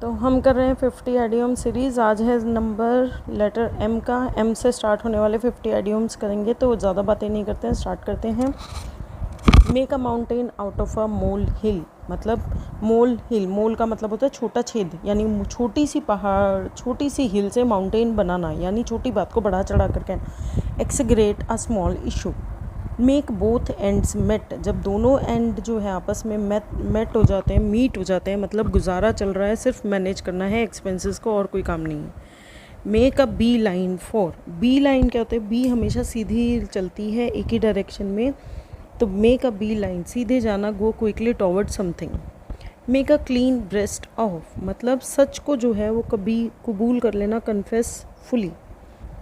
तो हम कर रहे हैं 50 आइडियम सीरीज़। आज है नंबर लेटर एम का। एम से स्टार्ट होने वाले 50 आइडियम्स करेंगे, तो ज़्यादा बातें नहीं करते हैं, स्टार्ट करते हैं। Make a mountain out of a mole hill. मतलब मोल हिल, मोल का मतलब होता है छोटा छेद, यानी छोटी सी पहाड़, छोटी सी हिल से माउंटेन बनाना, यानी छोटी बात को बढ़ा चढ़ा कर कहना। Exaggerate a small issue. Make both ends meet. जब दोनों एंड जो है आपस में मेट हो जाते हैं, मीट हो जाते हैं, मतलब गुजारा चल रहा है, सिर्फ मैनेज करना है एक्सपेंसेस को, और कोई काम नहीं है। Make a bee line for. Bee line क्या होता है? बी हमेशा सीधी चलती है एक ही डायरेक्शन में, तो मेक अ बी लाइन, सीधे जाना, go quickly toward something. Make a clean breast of, मतलब सच को जो है वो कभी कबूल कर लेना, confess fully.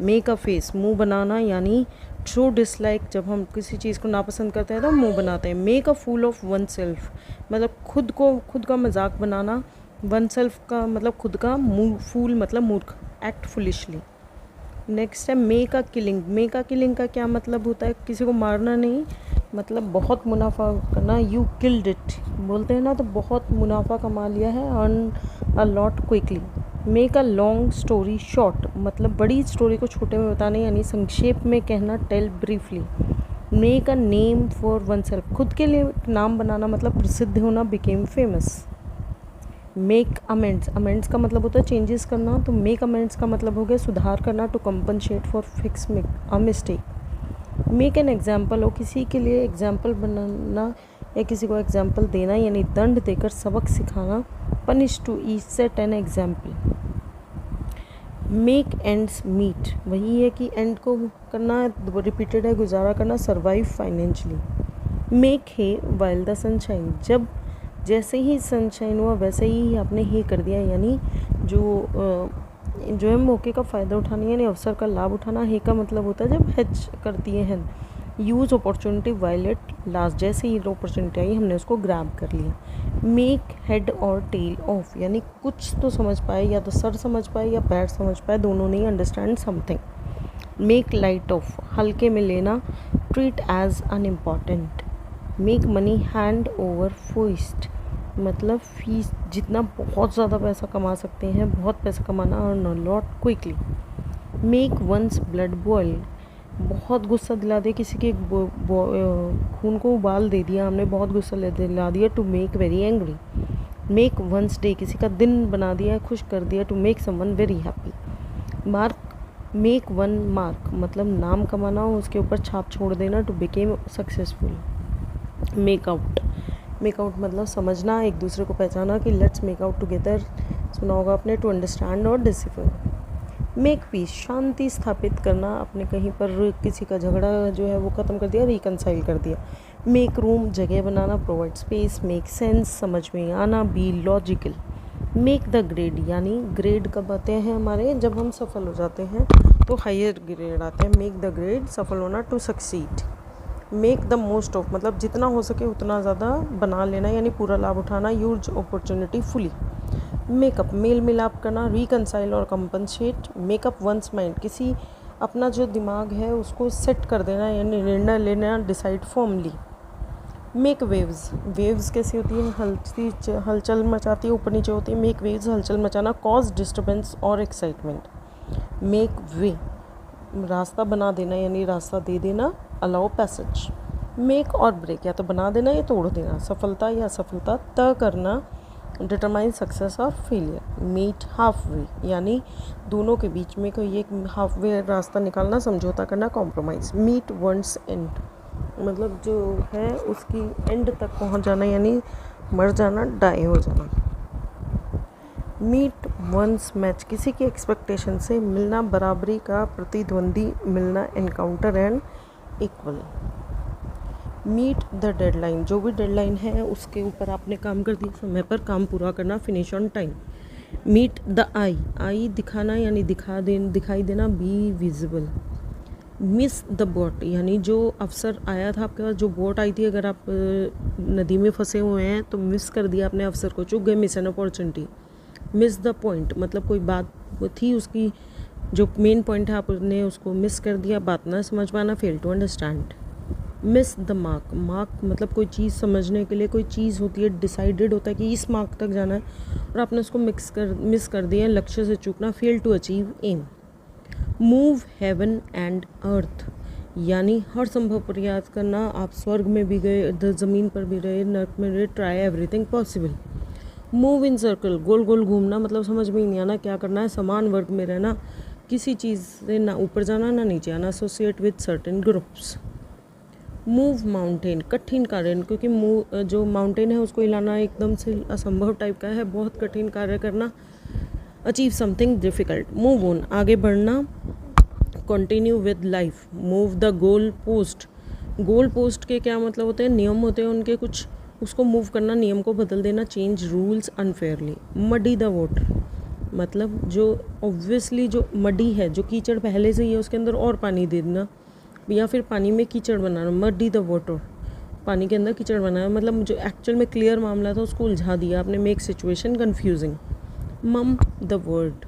Make a face, मुंह बनाना, यानी शो डिसलाइक, जब हम किसी चीज़ को नापसंद करते हैं तो मुंह बनाते हैं। Make a fool of oneself, मतलब खुद का मजाक बनाना। वन सेल्फ का मतलब खुद का, फूल मतलब मूर्ख, एक्ट फुलिशली। नेक्स्ट है make a killing. Make a killing का क्या मतलब होता है? किसी को मारना नहीं, मतलब बहुत मुनाफा करना। यू किल्ड इट बोलते हैं ना, तो बहुत मुनाफा कमा लिया है, earn a lot quickly. Make a long story short, मतलब बड़ी स्टोरी को छोटे में बताना, यानी संक्षेप में कहना, tell briefly. Make a name for oneself, खुद के लिए नाम बनाना, मतलब प्रसिद्ध होना, became famous. Make amends, amends का मतलब होता है चेंजेस करना, तो मेक अमेंड्स का मतलब हो गया सुधार करना, to compensate for fix a mistake. Make an example हो, किसी के लिए एग्जाम्पल बनाना या किसी को एग्जाम्पल देना, यानी दंड देकर सबक सिखाना। Punish to each set an example. Make ends meet, वही है कि एंड को करना, रिपीटेड है, गुजारा करना, survive financially. Make hay while the sunshine, जब जैसे ही सनशाइन हुआ वैसे ही आपने हे कर दिया, यानी जो है मौके का फ़ायदा उठाना, यानी अवसर का लाभ उठाना। हे का मतलब होता है जब हेच करती है हेन। Use opportunity while it last, जैसे ही अपॉर्चुनिटी आई हमने उसको ग्रैब कर लिया। मेक हेड और टेल ऑफ, यानी कुछ तो समझ पाए, या तो सर समझ पाए या पैर समझ पाए, दोनों नहीं, understand something. Make light of, हल्के में लेना, treat as unimportant. Make money hand over fist, मतलब फीस, जितना बहुत ज़्यादा पैसा कमा सकते हैं, बहुत पैसा कमाना, और no lot quickly. Make one's blood boil, बहुत गुस्सा दिला दे किसी के, खून को उबाल दे दिया हमने, बहुत गुस्सा दिला दिया, to make very angry. Make one's day, किसी का दिन बना दिया, खुश कर दिया, to make someone very happy. Mark, make one mark, मतलब नाम कमाना, उसके ऊपर छाप छोड़ देना, to became successful. Make out, make out मतलब समझना, एक दूसरे को पहचाना, कि लेट्स मेक आउट टुगेदर, सुना होगा आपने, टू अंडरस्टैंड और डिसिफर। मेक पीस, शांति स्थापित करना, अपने कहीं पर किसी का झगड़ा जो है वो ख़त्म कर दिया, रिकनसाइल कर दिया। मेक रूम, जगह बनाना, प्रोवाइड स्पेस। मेक सेंस, समझ में आना, be logical. Make the grade, यानी ग्रेड कब आते हैं हमारे? जब हम सफल हो जाते हैं तो हायर ग्रेड आते हैं। मेक द ग्रेड, सफल होना, to succeed. Make the most of, मतलब जितना हो सके उतना ज़्यादा बना लेना, यानी पूरा लाभ उठाना, यूज अपॉर्चुनिटी फुली। मेकअप, मेल मिलाप करना, रिकनसाइल और कंपनसेट। मेकअप वंस माइंड, किसी अपना जो दिमाग है उसको सेट कर देना, यानी निर्णय लेना, decide formally. Make waves, waves कैसी होती है? हलचल मचाती है, ऊपर नीचे होती है। मेक वेव्स, हलचल मचाना, कॉज डिस्टर्बेंस और एक्साइटमेंट। मेक वे, रास्ता बना देना, यानी रास्ता दे देना, अलाउ पैसेज। मेक और ब्रेक, या तो बना देना या तोड़ देना, सफलता या असफलता तय करना, डिटरमाइन सक्सेस और फेलियर। मीट हाफ वे, यानी दोनों के बीच में कोई एक हाफ वे रास्ता निकालना, समझौता करना, कॉम्प्रोमाइज़। मीट वंस एंड, मतलब जो है उसकी एंड तक पहुंच जाना, यानी मर जाना, डाई हो जाना। मीट वंस मैच, किसी की एक्सपेक्टेशन से मिलना, बराबरी का, प्रतिद्वंदी मिलना, encounter and equal. Meet the deadline, जो भी डेडलाइन है उसके ऊपर आपने काम कर दिया, समय पर काम पूरा करना, finish on time. Meet the eye, आई दिखाना, यानी दिखाई देना, be visible. Miss the boat, यानी जो अवसर आया था आपके पास, जो बोट आई थी, अगर आप नदी में फंसे हुए हैं तो मिस कर दिया अपने अवसर को, चूक गए, miss an opportunity. Miss the point, मतलब कोई बात थी उसकी जो मेन पॉइंट है आपने उसको मिस कर दिया, बात ना समझ पाना, fail to understand. Miss the mark, mark मतलब कोई चीज़ समझने के लिए कोई चीज़ होती है, डिसाइडेड होता है कि इस मार्क तक जाना है और आपने उसको मिस कर दिया, लक्ष्य से चूकना, fail to achieve aim. Move heaven and earth, यानी हर संभव प्रयास करना, आप स्वर्ग में भी गए, ज़मीन पर भी रहे, नर्क में रहे, try everything possible. Move in circle, गोल गोल घूमना, मतलब समझ में ही नहीं आना क्या करना है, समान वर्ग में रहना, किसी चीज़ से ना ऊपर जाना ना नीचे आना, associate with certain groups. Move mountain, कठिन कार्य, क्योंकि जो माउंटेन है उसको हिलाना एकदम से असंभव टाइप का है, बहुत कठिन कार्य करना, achieve something difficult. Move on, आगे बढ़ना, continue with life. Move the goal post, goal post के क्या मतलब होते हैं, नियम होते हैं उनके कुछ, उसको मूव करना, नियम को बदल देना, change rules unfairly. Muddy the water, मतलब जो ऑब्वियसली जो मडी है, जो कीचड़ पहले से ही है उसके अंदर और पानी दे देना, या फिर पानी में कीचड़ बनाना, मडी द वाटर, पानी के अंदर कीचड़ बनाना, मतलब जो एक्चुअल में क्लियर मामला था उसको उलझा दिया आपने, मेक सिचुएशन कन्फ्यूजिंग। मम द वर्ड,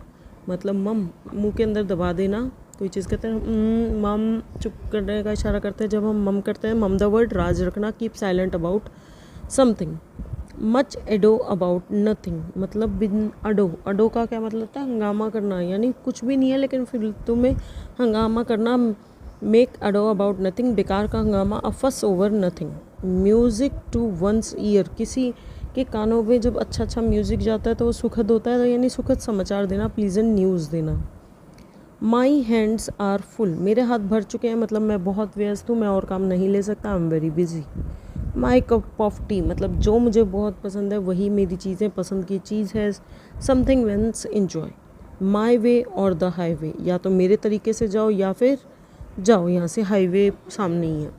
मतलब मम मुंह के अंदर दबा देना, कोई चीज़ कहते हैं मम, चुप करने का इशारा करते हैं जब हम मम करते हैं। मम द वर्ड, राज रखना, keep silent about something. Much ado about nothing, मतलब बिन अडो, अडो का क्या मतलब होता है, हंगामा करना, यानी कुछ भी नहीं है लेकिन फिर तुम्हें हंगामा करना। मेक अडो अबाउट नथिंग, बेकार का हंगामा, a fuss over nothing. Music to one's ear, किसी के कानों में जब अच्छा अच्छा म्यूज़िक जाता है तो वो सुखद होता है, यानी सुखद समाचार देना, प्लीजेंट न्यूज़ देना। माई हैंड्स आर फुल, मेरे हाथ भर चुके हैं, मतलब मैं बहुत व्यस्त हूँ, मैं और काम नहीं ले सकता, I am very busy. My cup of T, मतलब जो मुझे बहुत पसंद है वही मेरी चीज़ें, पसंद की चीज़ है, समथिंग वेंस इन्जॉय। माई वे और द हाईवे, या तो मेरे तरीके से जाओ या फिर जाओ, यहाँ से हाईवे सामने ही है,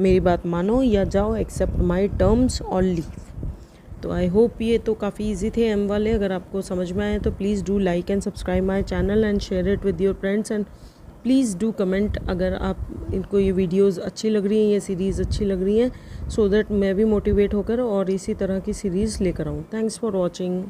मेरी बात मानो या जाओ, एक्सेप्ट माई टर्म्स और लीव। तो आई होप ये तो काफ़ी इजी थे एम वाले, अगर आपको समझ में आए तो please do like and subscribe my channel and share it with your friends, and please do comment अगर आप इनको ये वीडियोज़ अच्छी लग रही हैं, ये सीरीज़ अच्छी लग रही है, सो दैट मैं भी मोटिवेट होकर और इसी तरह की सीरीज़ लेकर आऊँ। Thanks for watching.